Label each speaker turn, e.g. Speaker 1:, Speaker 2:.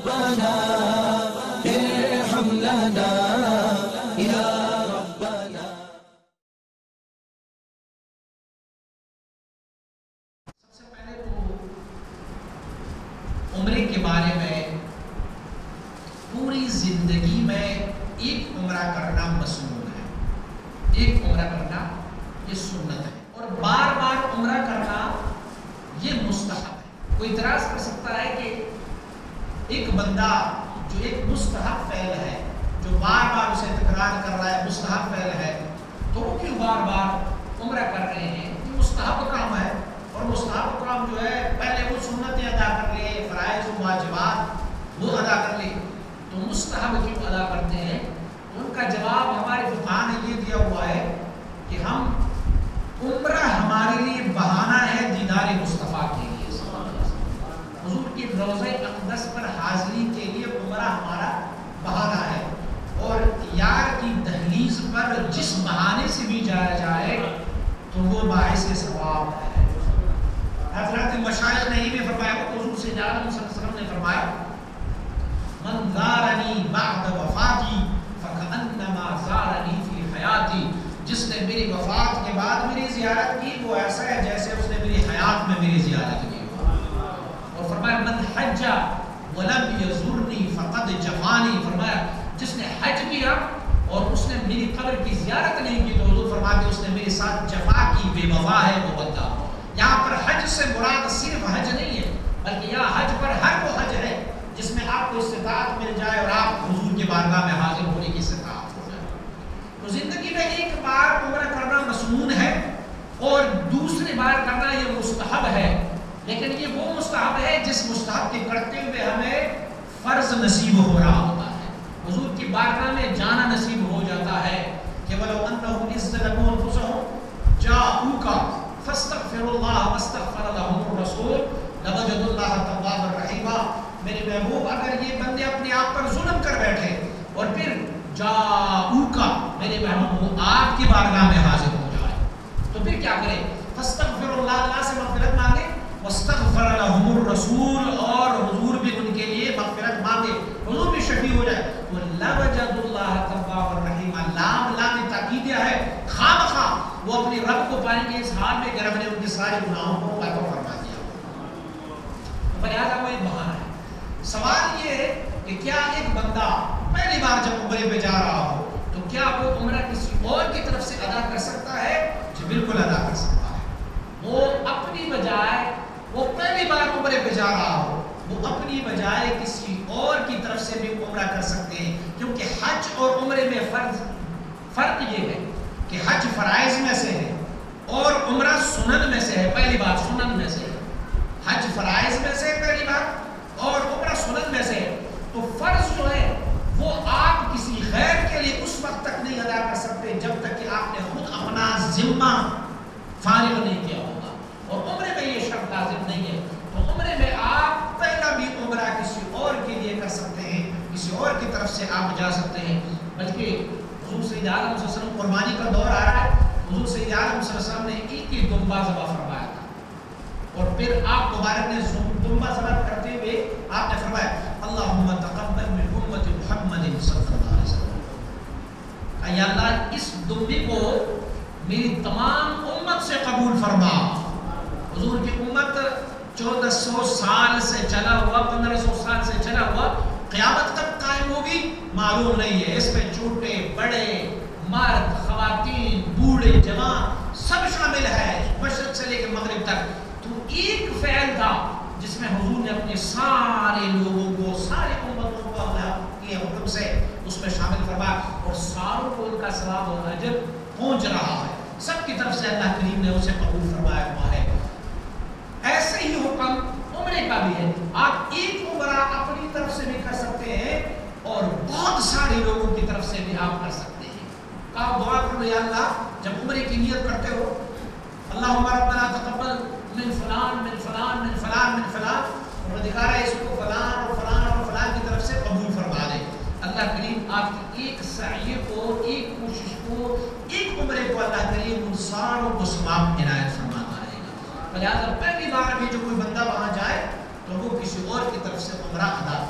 Speaker 1: ربنا ارحم لنا یا ربنا.
Speaker 2: سب سے پہلے تو عمرے کے بارے میں پوری زندگی میں ایک عمرہ کرنا مسنون ہے. ایک عمرہ کرنا یہ سنت ہے، اور بار بار عمرہ کرنا یہ مستحب ہے. کوئی اعتراض کر سکتا ہے کہ ایک بندہ جو ایک مستحب فعل ہے، جو بار بار اسے تکرار کر رہا ہے، مستحب فعل ہے، تو وہ کیوں بار بار عمرہ کر رہے ہیں؟ یہ مستحب کام ہے، اور مستحب کام جو ہے پہلے وہ سنتیں ادا کر لے، فرائض و واجبات وہ ادا کر لے، تو مستحب کیوں ادا کرتے ہیں؟ ان کا جواب ہمارے فقہاء نے یہ دیا ہوا ہے کہ ہم عمرہ ہمارے لیے بہانہ ہے دیدار مصطفیٰ کے لیے. حضور کی روضہ اقدس پر حاضری کے لیے عمرہ ہمارا بہانہ ہے، اور یار کی دہلیز پر جس بہانے سے بھی جایا جائے تو وہ باعث ثواب ہے. حضرت مشائخ نے یہ فرمایا، حضور سے عالم صلی اللہ علیہ وسلم نے فرمایا، من زارنی بعد وفاتی فکأنما زارنی فی حیاتی. جس نے میری وفات کے بعد میری زیارت کی وہ ایسا ہے جیسے اس نے میری حیات میں میری زیارت کی. اور فرمایا من حج ولم یزرنی فقد جفانی. فرمایا جس نے حج کیا اور اس نے میری قبر کی زیارت نہیں کی تو حضور فرماتے اس نے میرے ساتھ جفا کی، بے وفا ہے وہ بندہ. یہاں پر حج سے مراد صرف حج نہیں ہے، بلکہ یہاں حج پر ہر وہ حج ہے جس میں آپ کو استطاعت مل جائے اور آپ حضور کے بارگاہ میں حاضر ہونے کی استطاعت ہو جائے. تو زندگی میں ایک بار عمرہ کرنا مسنون ہے، اور دوسری بار کرنا یہ مستحب ہے. لیکن یہ وہ مستحب ہے جس مستحب کے کرتے ہوئے ہمیں فرض نصیب ہو رہا ہوتا ہے، حضور کی بارگاہ میں جانا نصیب ہو جاتا ہے کہ وَلَوْ أَنَّهُمْ إِذْ ظَلَمُوا أَنفُسَهُمْ جَاءُوكَ فَاسْتَغْفِرُوا اللَّهَ وَاسْتَغْفَرَ لَهُمُ الرَّسُولُ لَوَجَدُوا اللَّهَ تَوَّابًا رَحِيمًا. میرے محبوب اگر یہ بندے اپنے آپ پر ظلم کر بیٹھے اور پھر جاءوكَ میرے محبوب آپ کی بارگاہ میں حاضر ہو جائے تو پھر کیا کرے؟ فَاسْتَغْفِرُوا اللَّهَ، اللہ سے مغفرت مانگے، وَاسْتَغْفَرَ لَهُمُ الرَّسُولُ اور حضور بھی ان کے لیے مغفرت مانگے، حضور بھی شفیع ہو جائے. تو لَوَجَدُوا اللَّهَ تَوَّابًا رَحِيمًا، لام تاکیدیہ ہے، خامخواہ وہ اپنے رب کو پانے کے اس حال میں کہ رب نے ان کے سارے گناہوں کو معاف فرما دیا. لہٰذا وہ ایک بہانہ ہے. سوال یہ ہے کہ کیا ایک بندہ پہلی بار جب عمرے پہ جا رہا ہو تو کیا وہ عمرہ کسی اور کی طرف سے ادا کر سکتا ہے؟ جی بالکل ادا کر سکتا ہے. وہ اپنی بجائے، وہ پہلی بار عمرے پہ جا رہا ہو، وہ اپنی بجائے کسی اور کی طرف سے بھی عمرہ کر سکتے ہیں، کیونکہ حج اور عمرے میں فرق یہ ہے کہ حج فرائض میں سے ہے اور عمرہ سنن میں سے ہے. پہلی بار سنن میں سے ہے، حج فرائض میں سے پہلی بار اور عمرہ سنن میں سے ہے. تو فرض جو ہے وہ آپ کسی غیر کے لیے اس وقت تک نہیں ادا کر سکتے جب تک کہ آپ نے خود اپنا ذمہ فارغ نہیں کیا ہوگا، اور عمرے میں یہ شرط لازم نہیں ہے. تو عمرے میں آپ پہلا بھی عمرہ کسی اور کے لیے کر سکتے ہیں، کسی اور کی طرف سے آپ جا سکتے ہیں. بلکہ حضور سید عالم صلی اللہ علیہ وسلم قربانی کا دور آ رہا ہے، حضور سید عالم صلی اللہ علیہ وسلم نے ایک ہی دمبا ذبح فرمایا تھا، اور پھر آپ مبارک نے دمبا ذبح کرتے ہوئے آپ نے فرمایا اللہم تقبل من امت محمد صلی اللہ علیہ وسلم، یا اللہ اس دمبے کو میری تمام امت سے قبول فرما. حضور کی امت 1400 سال سے چلا ہوا، 1500 سال سے چلا ہوا، قیامت تک قائم ہوگی معلوم نہیں ہے. اس میں چھوٹے بڑے، مرد خواتین، بوڑھے جوان سب شامل ہے، مشرق سے لے کے مغرب تک. تو ایک فعل تھا جس میں حضور نے اپنے سارے لوگوں کو، سارے امتوں کو اللہ کے حکم سے اس میں شامل فرمایا، اور ساروں کو ان کا ثواب اور اجر پہنچ رہا ہے. سب کی طرف سے اللہ کریم نے اسے قبول فرمایا ہوا ہے. ایسے ہی حکم عمرے کا بھی ہے. آپ ایک عمرہ اپنی طرف سے بھی کر سکتے ہیں اور بہت سارے لوگوں کی طرف سے بھی آپ کر سکتے ہیں. آپ دعا کرو یا اللہ جب عمرے کی نیت کرتے ہو اللہم ربنا تقبل من فلان من فلان من فلان من فلان، اور دکھا رہا ہے اس کو فلان اور فلان اور فلان کی طرف سے قبول فرما دے. اللہ کریم آپ کی ایک سعی کو، ایک کوشش کو، ایک عمرے کو اللہ کریم ان ساروں کو ثواب عنایت فرماتا رہے گا. لہٰذا پہلی بار بھی جو کوئی بندہ وہاں جائے تو وہ کسی اور کی طرف سے عمرہ ادا